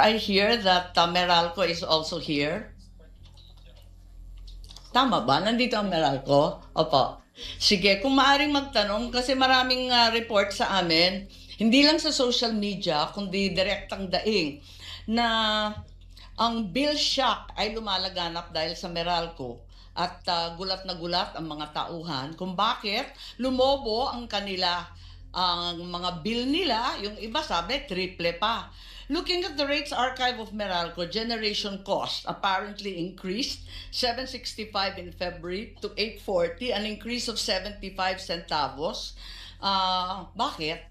I hear that Meralco is also here. Tama ba? Nandito ang Meralco? Opo. Sige, kung maaring magtanong, kasi maraming report sa amin, hindi lang sa social media, kundi direktang daing, na ang bill shock ay lumalaganap dahil sa Meralco. At gulat na gulat ang mga tauhan kung bakit lumobo ang mga bill nila, yung iba sabi triple pa. Looking at the rates archive of Meralco, generation cost apparently increased 765 in February to 840, an increase of 75 centavos. Bakit?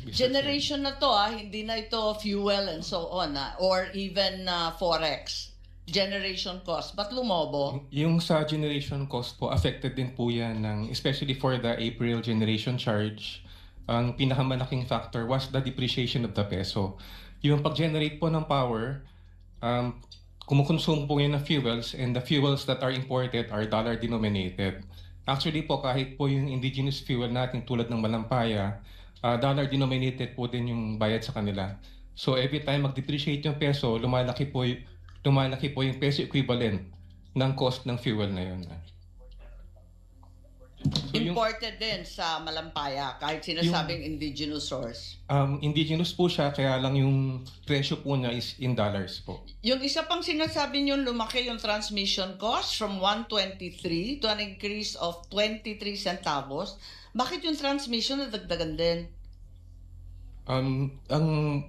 Generation na to, hindi na ito fuel and so on, or even forex. Generation cost. Ba't lumobo? Yung sa generation cost po, affected din po yan especially for the April generation charge. Ang pinakamalaking factor was the depreciation of the peso. Yung pag-generate po ng power, kumukonsume po yun ng fuels, and the fuels that are imported are dollar denominated. Actually po, kahit po yung indigenous fuel natin tulad ng malampaya, dollar denominated po din yung bayad sa kanila. So every time mag-depreciate yung peso, lumalaki po yung peso equivalent ng cost ng fuel na yun. So Imported din sa malampaya, kahit sinasabing indigenous source. Indigenous po siya, kaya lang yung presyo po niya is in dollars po. Yung isa pang sinasabi niyo, lumaki yung transmission cost from 123 to an increase of 23 centavos. Bakit yung transmission nadagdagan din? Ang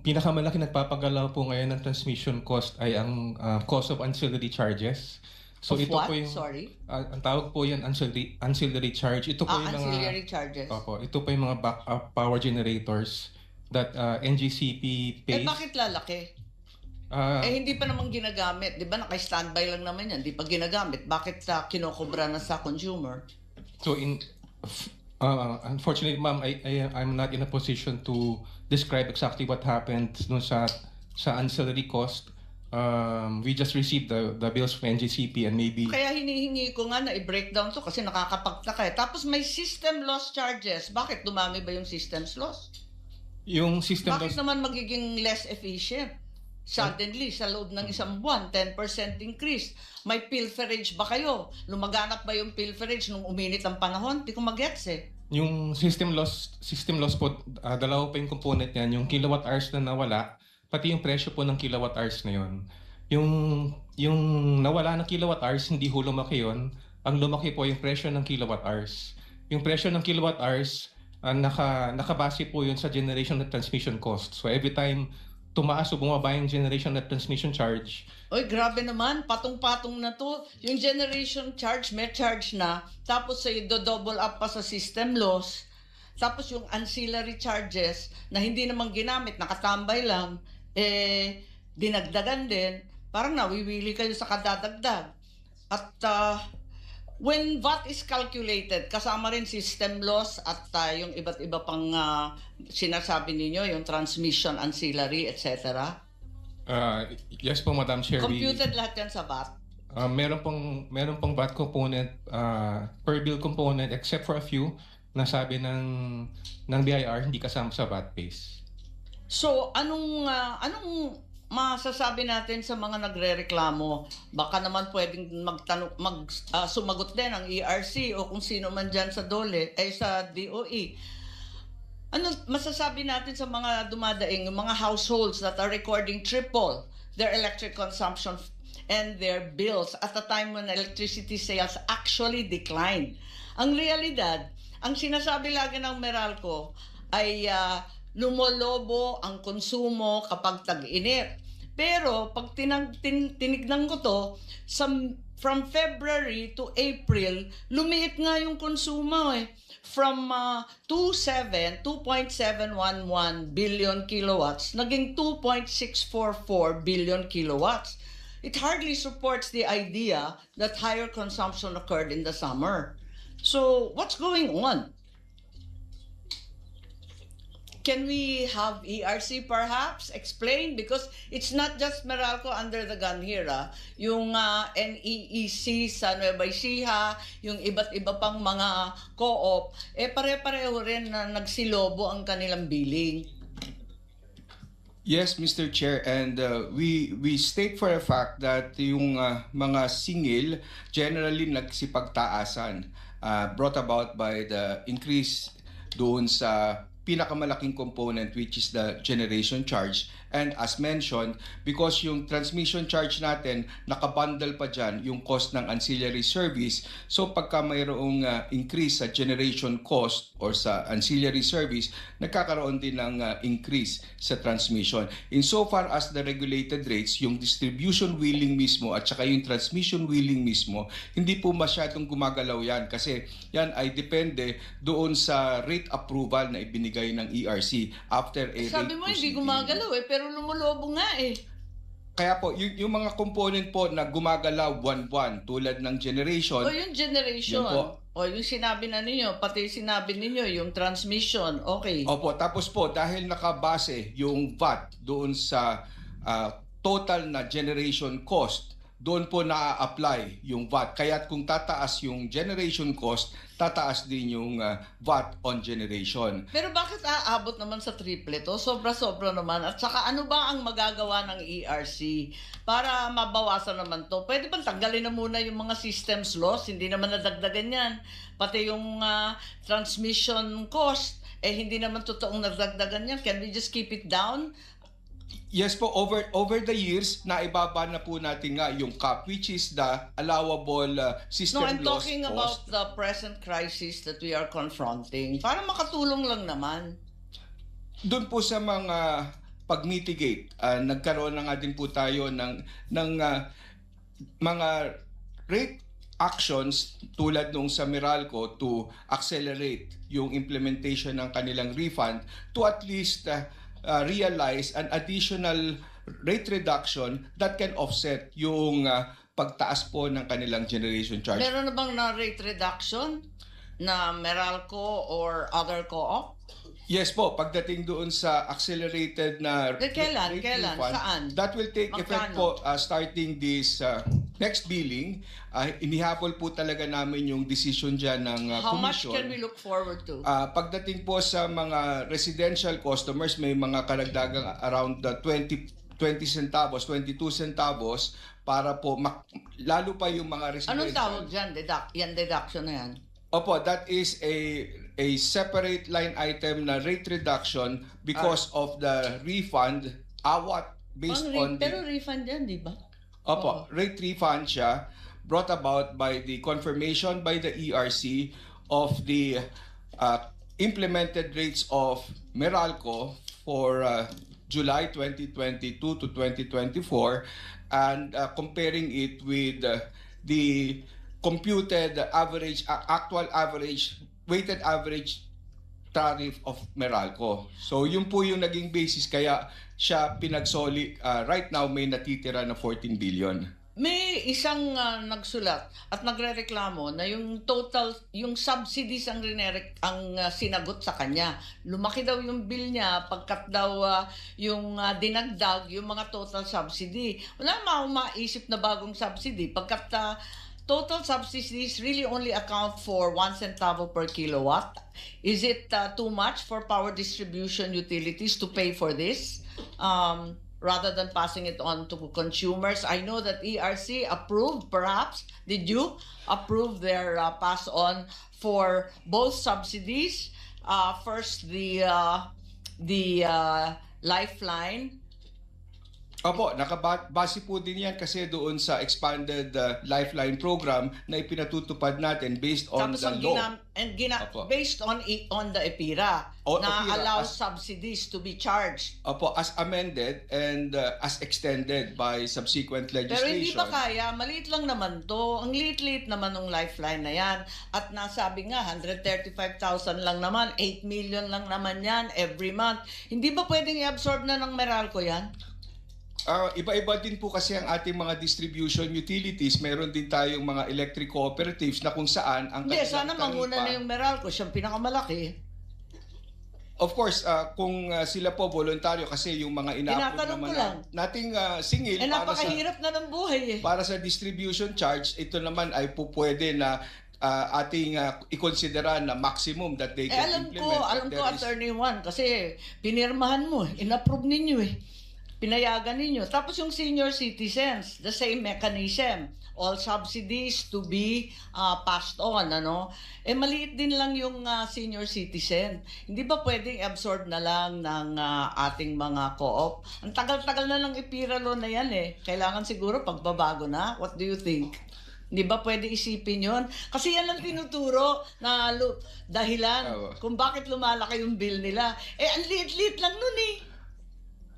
pinakamalaki nagpapagalaw po ngayon ng transmission cost ay ang cost of ancillary charges. So Of ito what? po yung Sorry? ang tawag po yan ancillary charge. Ito po yung Ancillary mga charges. ito po yung mga backup power generators that NGCP pays. Bakit lalaki? Hindi pa naman ginagamit. Di ba naka-standby lang naman yan. Di pa ginagamit. Bakit kinokobra na sa consumer? So unfortunately, ma'am, I'm not in a position to describe exactly what happened dun sa ancillary cost. We just received the bills from NGCP and maybe... Kaya hinihingi ko nga na i-breakdown to kasi nakakapagtaka. Tapos may system loss charges. Bakit dumami ba yung systems loss? Yung system Bakit loss... naman magiging less efficient? Suddenly, sa loob ng isang buwan, 10% increase. May pilferage ba kayo? Lumaganap ba yung pilferage nung uminit ang panahon? Di ko magets eh. Yung system loss po, dalawa pa yung component niyan. Yung kilowatt hours na nawala, pati yung presyo po ng kilowatt hours na yun. Yung nawala ng kilowatt hours, hindi ho lumaki yun. Ang lumaki po yung presyo ng kilowatt hours. Yung presyo ng kilowatt hours, nakabase po yun sa generation at transmission cost. So every time tumaas o bumaba yung generation at transmission charge. Oy, grabe naman. Patong-patong na to. Yung generation charge, may charge na. Tapos sa double up pa sa system loss. Tapos yung ancillary charges na hindi naman ginamit, nakatambay lang, dinagdagan din. Parang nawiwili kayo sa kadadagdag. At when VAT is calculated, kasama rin system loss at yung iba't iba pang sinasabi ninyo, yung transmission, ancillary, etc. Yes po, Madam Chair. Computed lahat yan sa VAT? Meron pong VAT component, per bill component, except for a few na sabi ng BIR hindi kasama sa VAT base. So, anong masasabi natin sa mga nagrereklamo? Baka naman pwedeng sumagot din ang ERC o kung sino man dyan sa sa DOE. Ano masasabi natin sa mga dumadaing, yung mga households that are recording triple their electric consumption and their bills at a time when electricity sales actually declined? Ang realidad, ang sinasabi lagi ng Meralco ay lumolobo ang konsumo kapag tag-init. Pero pag tinignan ko to, from February to April, lumiit nga yung konsumo eh. From 2.711 billion kilowatts, naging 2.644 billion kilowatts. It hardly supports the idea that higher consumption occurred in the summer. So, what's going on? Can we have ERC perhaps explain? Because it's not just Meralco under the gun here. Yung NEEC sa Nueva Ecija, yung iba't iba pang mga co-op, pare-pareho rin na nagsilobo ang kanilang billing. Yes, Mr. Chair, and we state for a fact that yung mga singil generally nagsipagtaasan, brought about by the increase doon sa pinakamalaking component, which is the generation charge. And as mentioned, because yung transmission charge natin, nakabundle pa dyan yung cost ng ancillary service. So pagka mayroong increase sa generation cost or sa ancillary service, nagkakaroon din ng increase sa transmission. Insofar as the regulated rates, yung distribution wheeling mismo at saka yung transmission wheeling mismo, hindi po masyadong gumagalaw yan kasi yan ay depende doon sa rate approval na ibinigay ng ERC after a Sabi rate mo hindi proceeding. gumagalaw pero lumulobo nga eh. Kaya po, yung mga component po na gumagalaw buwan-buwan tulad ng generation, O yung generation. Yan po. O yung sinabi na ninyo, pati sinabi ninyo, yung transmission, okay. opo, tapos po dahil nakabase yung VAT doon sa total na generation cost, doon po na-apply yung VAT. Kaya kung tataas yung generation cost, tataas din yung VAT on generation. Pero bakit aabot naman sa triplet? O sobra-sobra naman. At saka ano ba ang magagawa ng ERC para mabawasan naman to? Pwede ba tanggalin na muna yung mga systems loss? Hindi naman nadagdagan yan. Pati yung transmission cost, hindi naman totoong nadagdagan yan. Can we just keep it down? Yes po, over the years, naibaba na po natin nga yung cap, which is the allowable system No, I'm loss talking cost. about the present crisis that we are confronting. Para makatulong lang naman. Doon po sa mga pag-mitigate, nagkaroon na nga din po tayo ng mga rate actions tulad nung sa Meralco to accelerate yung implementation ng kanilang refund to at least realize an additional rate reduction that can offset yung pagtaas po ng kanilang generation charge. Meron na bang na rate reduction na Meralco or other co-op? Yes po, pagdating doon sa accelerated na Kailan? rate Kailan? refund, Saan? that will take effect Magkano? po starting this next billing. Inihabol po talaga namin yung decision dyan ng How much commission. can we look forward to? Pagdating po sa mga residential customers, may mga karagdagang around 20 centavos, 22 centavos para po lalo pa yung mga residential. Anong tawag dyan? Yan deduction na yan. Opo, that is a separate line item na rate reduction because of the refund based on Pero refund yan, di ba? Opo, rate refund siya brought about by the confirmation by the ERC of the implemented rates of Meralco for July 2022 to 2024 and comparing it with the computed average, actual average, weighted average tariff of Meralco. So yun po yung naging basis kaya siya pinagsoli. Right now may natitira na 14 billion. May isang nagsulat at nagrereklamo na yung total, yung subsidies ang sinagot sa kanya. Lumaki daw yung bill niya pagkat daw yung dinagdag yung mga total subsidy. Wala maisip na bagong subsidy pagkat total subsidies really only account for 1 centavo per kilowatt. Is it too much for power distribution utilities to pay for this rather than passing it on to consumers? I know that ERC approved, perhaps. Did you approve their pass on for both subsidies? First, the Lifeline. Opo, nakabase po din yan kasi doon sa expanded Lifeline program na ipinatutupad natin based on Tapos the law. Opo. based on the EPIRA O, na EPIRA, allows subsidies to be charged. Opo, as amended and as extended by subsequent Pero hindi legislation. pa kaya, maliit lang naman to. Ang liit-liit naman ng Lifeline na yan. At nasabi nga, 135,000 lang naman, 8 million lang naman yan every month. Hindi ba pwedeng i-absorb na ng Meralco yan? Iba-iba din po kasi ang ating mga distribution utilities. Meron din tayong mga electric cooperatives na kung saan ang Hindi, kanilang sana manguna taripa- na yung Meralco, siyang pinakamalaki. Of course, kung sila po voluntaryo kasi yung mga ina-approve Tinatanong naman ko lang. nating singil para sa Napakahirap na ng buhay eh. para sa distribution charge, ito naman ay po pwede na ating ikonsidera na maximum that they can alam implement. But ko, there is- Attorney Juan, kasi pinirmahan mo, inapprove ninyo pinayagan ninyo. Tapos yung senior citizens, the same mechanism. All subsidies to be passed on, ano? Maliit din lang yung senior citizen. Hindi ba pwedeng absorb na lang ng ating mga co-op? Ang tagal-tagal na ng IPIRA law na yan Kailangan siguro pagbabago na. What do you think? Hindi ba pwede isipin yon? Kasi yan ang tinuturo na dahilan kung bakit lumalaki yung bill nila. Ang liit-liit lang nun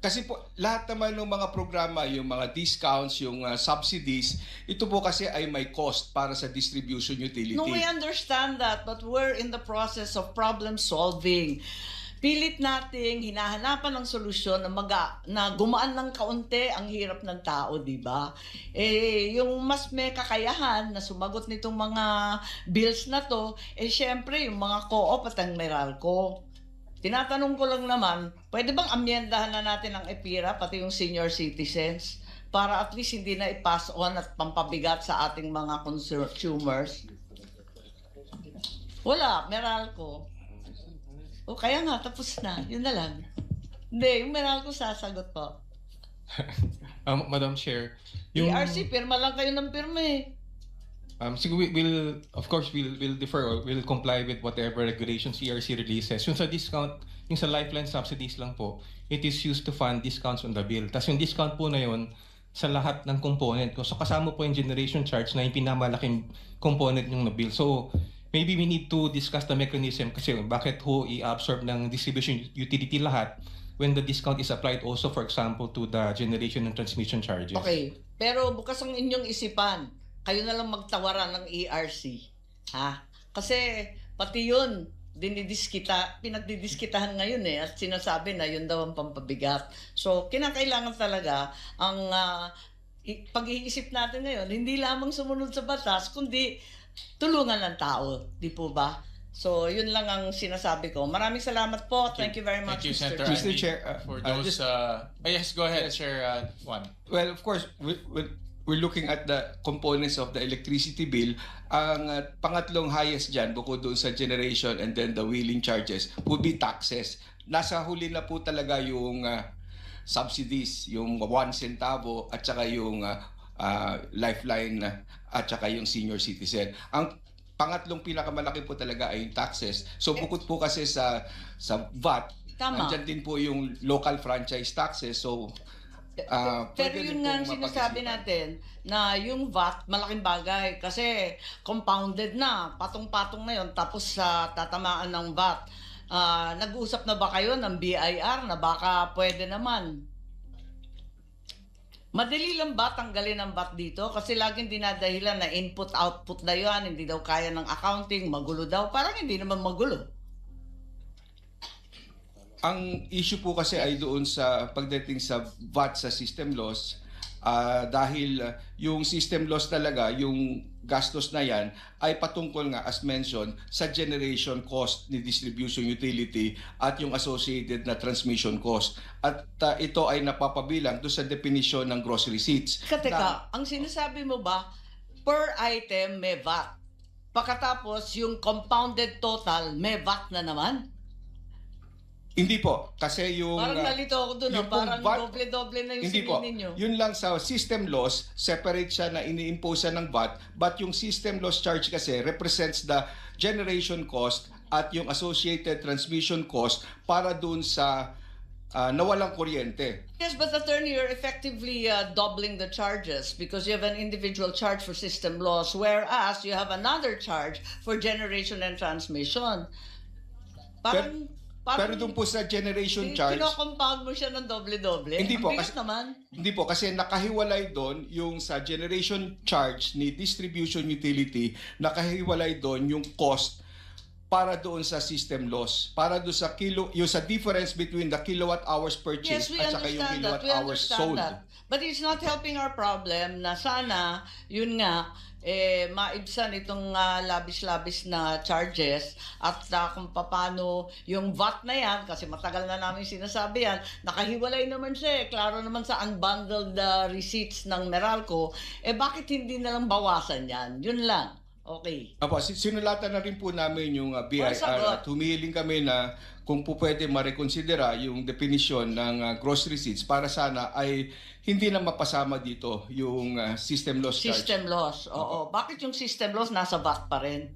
Kasi po, lahat naman ng mga programa, yung mga discounts, yung subsidies, ito po kasi ay may cost para sa distribution utility. No, we understand that, but we're in the process of problem solving. Pilit nating hinahanapan ng solusyon na gumaan ng kaunti ang hirap ng tao, di ba? Yung mas may kakayahan na sumagot nitong mga bills na to, syempre yung mga co-op at ang Meralco. Tinatanong ko lang naman, pwede bang amyendahan na natin ang EPIRA, pati yung senior citizens, para at least hindi na i-pass on at pampabigat sa ating mga consumers? Wala, Meralco. O kaya nga, tapos na. Yun na lang. Hindi, yung Meralco sasagot po. Madam Chair, ERC, pirma lang kayo ng pirma siguro we'll of course we'll defer or we'll comply with whatever regulations ERC releases. Yung sa discount, yung sa lifeline subsidies lang po, it is used to fund discounts on the bill. Tapos yung discount po na yun sa lahat ng component. So kasama po yung generation charge na yung pinamalaking component yung na bill. So maybe we need to discuss the mechanism kasi bakit ho i-absorb ng distribution utility lahat when the discount is applied also, for example, to the generation and transmission charges. Okay, pero bukas ang inyong isipan. Kayo na lang magtawaran ng ERC. Kasi pati yun, pinagdidiskitahan ngayon at sinasabi na yun daw ang pampabigat. So, kinakailangan talaga ang pag-iisip natin ngayon, hindi lamang sumunod sa batas, kundi tulungan ng tao. Di po ba? So, yun lang ang sinasabi ko. Maraming salamat po. Thank you very much, Thank you, Mr. Senator Chair. Mr. Chair, for those. Yes, go ahead, Chair Juan. Well, of course, we're looking at the components of the electricity bill. Ang pangatlong highest dyan, bukod doon sa generation and then the wheeling charges, would be taxes. Nasa huli na po talaga yung subsidies, yung 1 centavo at saka yung lifeline at saka yung senior citizen. Ang pangatlong pinakamalaki po talaga ay yung taxes. So bukod po kasi sa VAT, Tama. andyan din po yung local franchise taxes. So Pero pwede yun rin nga ang pong sinasabi mapag-isipan. natin na yung VAT, malaking bagay kasi compounded na, patong-patong na yun, tapos tatamaan ng VAT. Nag-uusap na ba kayo ng BIR na baka pwede naman? Madali lang ba tanggalin ang VAT dito? Kasi laging dinadahilan na input-output na yan, hindi daw kaya ng accounting, magulo daw. Parang hindi naman magulo. Ang issue po kasi ay doon sa pagdating sa VAT sa system loss, dahil yung system loss talaga, yung gastos na yan ay patungkol nga as mentioned sa generation cost ni distribution utility at yung associated na transmission cost. At ito ay napapabilang doon sa definition ng gross receipts. Teka, ang sinasabi mo ba, per item may VAT. Pagkatapos, yung compounded total, may VAT na naman? Hindi po, kasi yung Parang nalito ako doon, yung pong parang VAT doble-doble na yung hindi po. singil ninyo. Yun lang sa system loss, separate siya na ini-impose ng VAT, but yung system loss charge kasi represents the generation cost at yung associated transmission cost para dun sa nawalang kuryente. Yes, but attorney, you're effectively doubling the charges because you have an individual charge for system loss, whereas you have another charge for generation and transmission. Parang Pero dun po sa generation charge, kino-compound mo siya ng doble-doble. Hindi po, Ang bigat kasi- naman. hindi po kasi nakahiwalay doon yung sa generation charge ni distribution utility, nakahiwalay doon yung cost para doon sa system loss, para doon sa yung sa difference between the kilowatt hours Yes, purchased we at saka yung understand that. kilowatt We hours understand sold. that. But it's not helping our problem na sana, yun nga, maibsan itong labis-labis na charges at kung paano yung VAT na yan, kasi matagal na namin sinasabi yan, nakahiwalay naman siya klaro naman sa unbundled receipts ng Meralco, bakit hindi na lang bawasan yan? Yun lang. Okay. Apo, sinulatan na rin po namin yung BIR sagot. at humihiling kami na kung po pwede marekonsidera yung definisyon ng gross receipts para sana ay hindi na mapasama dito yung system loss charge. System loss. Oo. Bakit yung system loss nasa VAT pa rin?